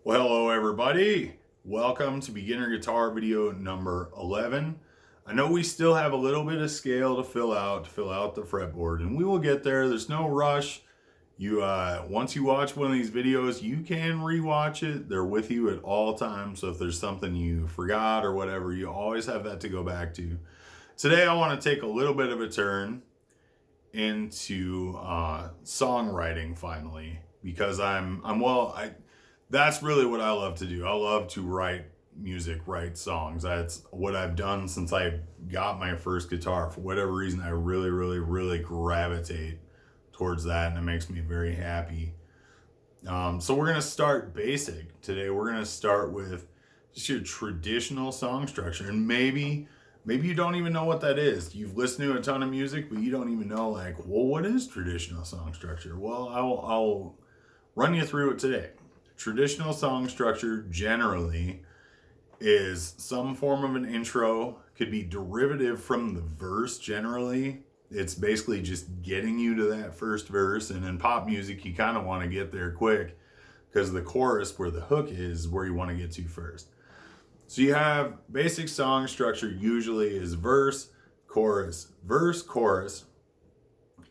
Well, hello everybody. Welcome to beginner guitar video number 11. I know we still have a little bit of scale to fill out the fretboard, and we will get there. There's no rush. Once you watch one of these videos, you can rewatch it. They're with you at all times. So if there's something you forgot or whatever, you always have that to go back to. Today I want to take a little bit of a turn into songwriting finally, because that's really what I love to do. I love to write music, write songs. That's what I've done since I got my first guitar. For whatever reason, I really gravitate towards that, and it makes me very happy. So we're gonna start basic today. We're gonna start with just your traditional song structure, and maybe you don't even know what that is. You've listened to a ton of music, but you don't even know, like, well, what is traditional song structure? Well, I'll run you through it today. Traditional song structure generally is some form of an intro, could be derivative from the verse generally. It's basically just getting you to that first verse, and in pop music, you kind of want to get there quick because the chorus, where the hook is, where you want to get to first. So you have basic song structure usually is verse, chorus,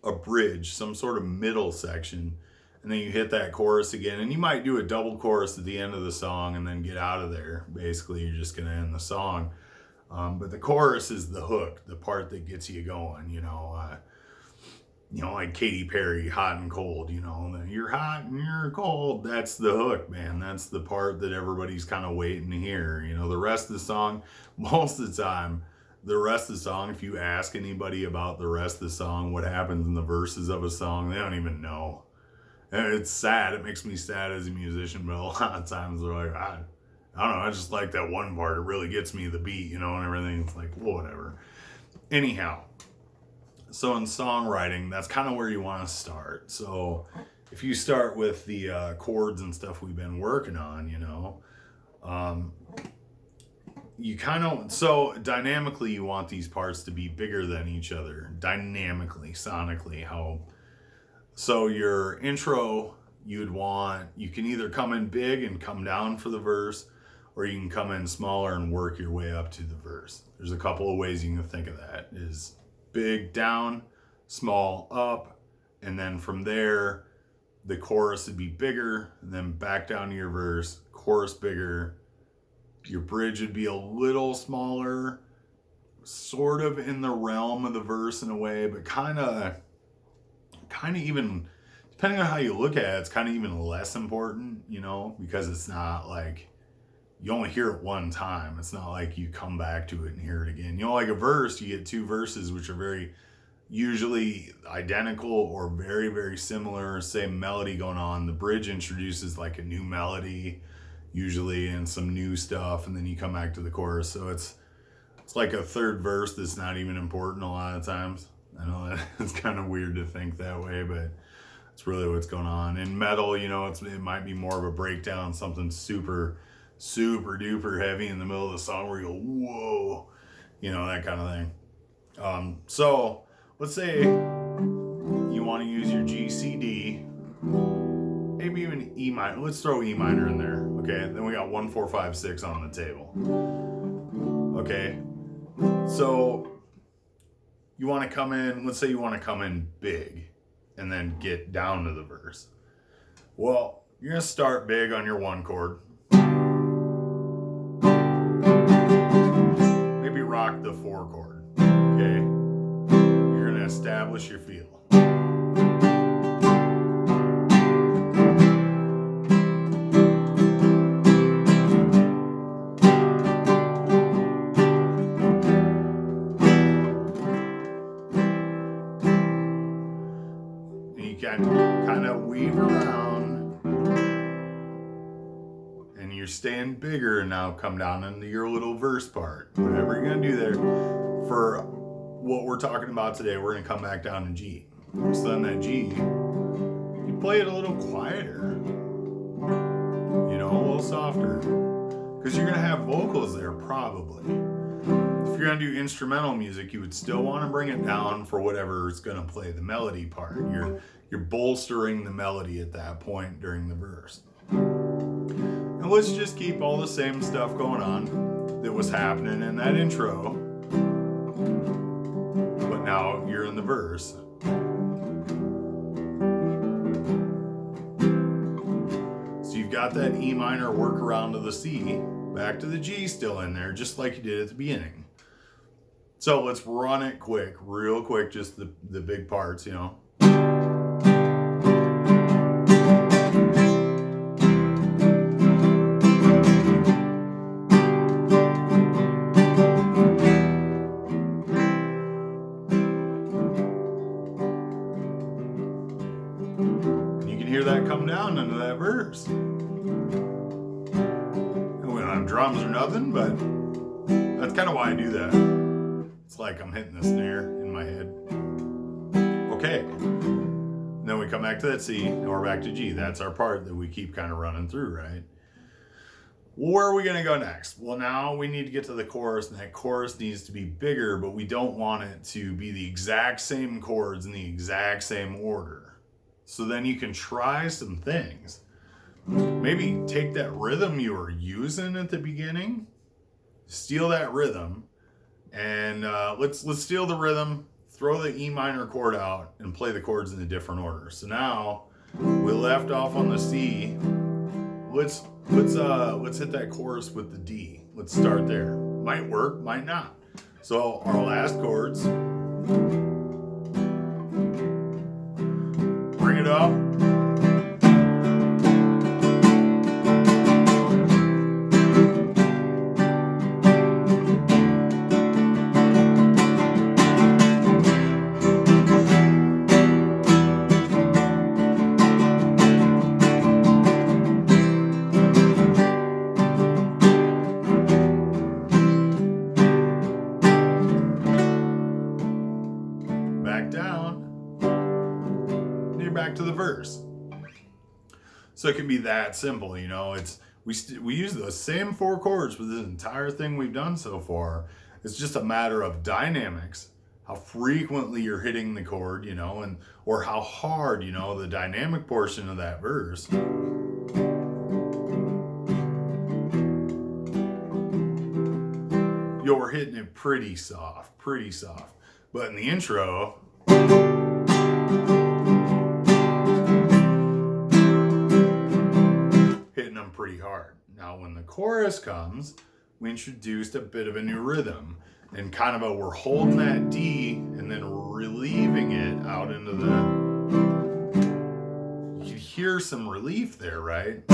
a bridge, some sort of middle section, and then you hit that chorus again, and you might do a double chorus at the end of the song and then get out of there. Basically, you're just going to end the song. But the chorus is the hook, the part that gets you going, like Katy Perry, Hot and Cold, you're hot and you're cold. That's the hook, man. That's the part that everybody's kind of waiting to hear. The rest of the song, most of the time, if you ask anybody about the rest of the song, what happens in the verses of a song, they don't even know. And it's sad. It makes me sad as a musician, but a lot of times they're like, I don't know, I just like that one part. It really gets me the beat, and everything. It's like, well, whatever. Anyhow, so in songwriting, that's kind of where you want to start. So if you start with the chords and stuff we've been working on, so dynamically, you want these parts to be bigger than each other, dynamically, sonically, so your intro, you can either come in big and come down for the verse, or you can come in smaller and work your way up to the verse. There's a couple of ways you can think of that. Is big down, small up, and then from there, the chorus would be bigger, and then back down to your verse, chorus bigger. Your bridge would be a little smaller, sort of in the realm of the verse in a way, but kind of even, depending on how you look at it, it's kind of even less important, because it's not like you only hear it one time. It's not like you come back to it and hear it again. Like a verse, you get two verses which are very usually identical or very similar, same melody going on. The bridge introduces like a new melody usually and some new stuff, and then you come back to the chorus. So it's like a third verse that's not even important a lot of times. I know that it's kind of weird to think that way, but it's really what's going on. In metal, it might be more of a breakdown, something super duper heavy in the middle of the song where you go, whoa, that kind of thing. So let's say you want to use your G, C, D, maybe even E minor. Let's throw E minor in there. Okay, then we got 1, 4, 5, 6 on the table. Okay, so you want to come in, let's say you want to come in big and then get down to the verse. Well, you're going to start big on your 1 chord. Maybe rock the 4 chord. Okay? You're going to establish your feel. Kind of weave around, and you're staying bigger. Now come down into your little verse part. Whatever you're gonna do there. For what we're talking about today, we're gonna come back down to G. So then that G, you play it a little quieter, a little softer, because you're gonna have vocals there probably. If you're gonna do instrumental music, you would still want to bring it down for whatever is gonna play the melody part. You're bolstering the melody at that point during the verse. And And let's just keep all the same stuff going on that was happening in that intro, but now you're in the verse. So you've got that E minor workaround to the C, back to the G still in there, just like you did at the beginning. So let's run it quick, real quick, just the big parts, you know. And you can hear that come down into that verse. And we don't have drums or nothing, but that's kind of why I do that. It's like I'm hitting the snare in my head. Okay. And then we come back to that C, and we're back to G. That's our part that we keep kind of running through, right? Where are we going to go next? Well, now we need to get to the chorus, and that chorus needs to be bigger, but we don't want it to be the exact same chords in the exact same order. So then you can try some things. Maybe take that rhythm you were using at the beginning, steal that rhythm, and let's steal the rhythm, throw the E minor chord out, and play the chords in a different order. So now we left off on the C. Let's hit that chorus with the D. Let's start there. Might work, might not. So our last chords. Bring it up. Back to the verse. So it can be that simple, you know. It's we use those same 4 chords for this entire thing we've done so far. It's just a matter of dynamics, how frequently you're hitting the chord, you know, and or how hard, you know, the dynamic portion of that verse. Yo, we're hitting it pretty soft. But in the intro, hitting them pretty hard. Now when the chorus comes, we introduced a bit of a new rhythm, and kind of we're holding that D and then relieving it out into the, you can hear some relief there, right?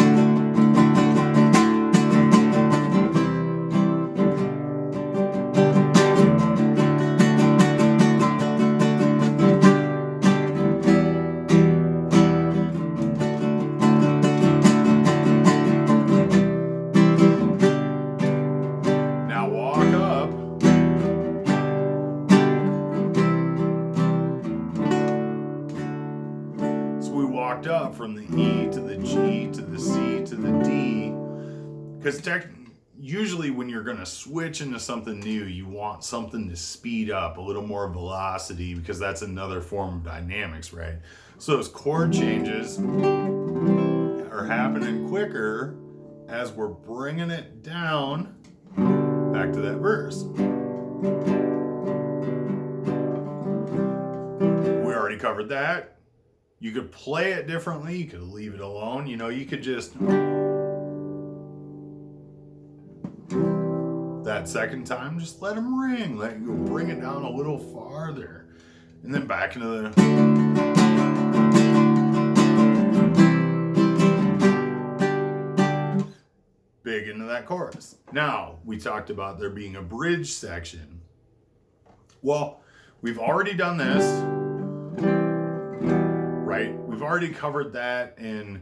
Up from the E to the G to the C to the D, because usually when you're going to switch into something new, you want something to speed up, a little more velocity, because that's another form of dynamics, right? So those chord changes are happening quicker as we're bringing it down back to that verse. We already covered that. You could play it differently. You could leave it alone. You know, you could just, that second time, just let them ring. Let you bring it down a little farther. And then back into the, big into that chorus. Now, we talked about there being a bridge section. Well, we've already done this. Right? We've already covered that in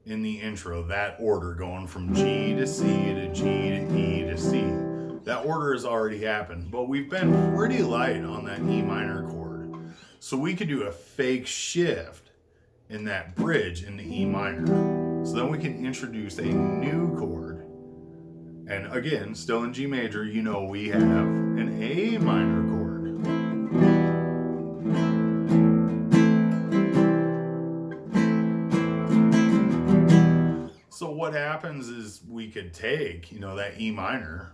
the intro, that order going from G to C to G to E to C. That order has already happened, but we've been pretty light on that E minor chord. So we could do a fake shift in that bridge into E minor. So then we can introduce a new chord. And again, still in G major, you know we have an A minor chord. So what happens options as we could take, you know, that E minor.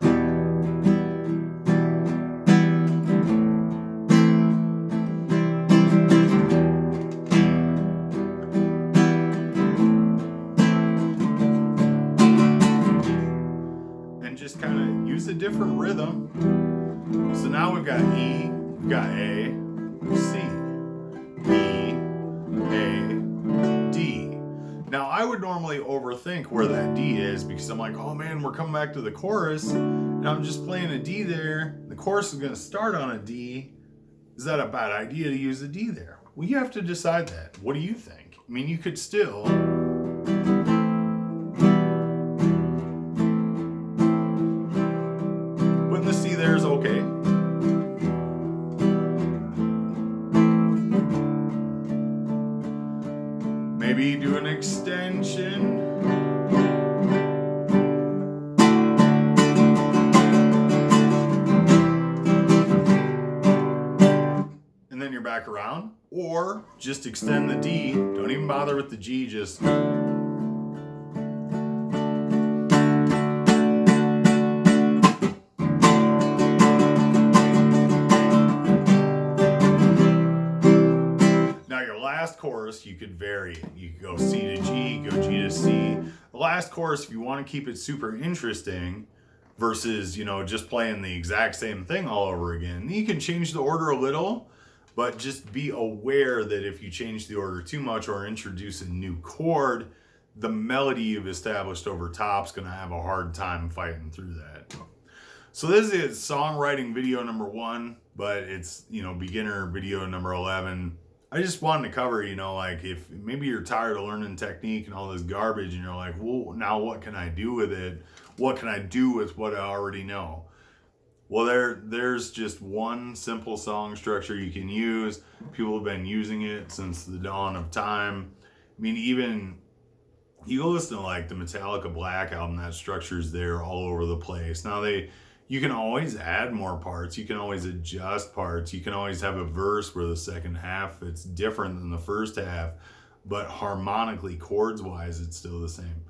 And just kind of use a different rhythm. So now we've got E, we've got A, C, E, A, D. Now I would normally overthink where that D is because I'm like, oh man, we're coming back to the chorus and I'm just playing a D there. The chorus is going to start on a D. Is that a bad idea to use a D there? Well, you have to decide that. What do you think? I mean, you could still... putting the C there is okay. Maybe do an extension. And then you're back around. Or just extend the D. Don't even bother with the G, just... chorus, you could vary it. You could go C to G, go G to C. The last chorus, if you want to keep it super interesting versus, you know, just playing the exact same thing all over again, you can change the order a little, but just be aware that if you change the order too much or introduce a new chord, the melody you've established over top is going to have a hard time fighting through that. So this is songwriting video number 1, but it's, you know, beginner video number 11. I just wanted to cover, you know, like if maybe you're tired of learning technique and all this garbage and you're like, well, now what can I do with it? What can I do with what I already know? Well, there's just one simple song structure you can use. People have been using it since the dawn of time. I mean, even you go listen to like the Metallica Black album, that structure's there all over the place. Now you can always add more parts. You can always adjust parts. You can always have a verse where the second half, it's different than the first half, but harmonically, chords wise, it's still the same.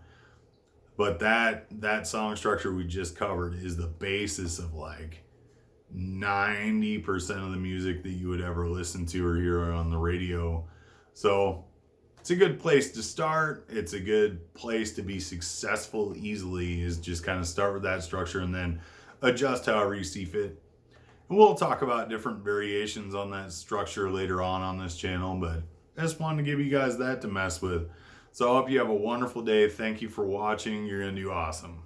But that song structure we just covered is the basis of like 90% of the music that you would ever listen to or hear on the radio. So it's a good place to start. It's a good place to be successful easily, is just kind of start with that structure and then adjust however you see fit. And we'll talk about different variations on that structure later on this channel, but I just wanted to give you guys that to mess with. So I hope you have a wonderful day. Thank you for watching. You're going to do awesome.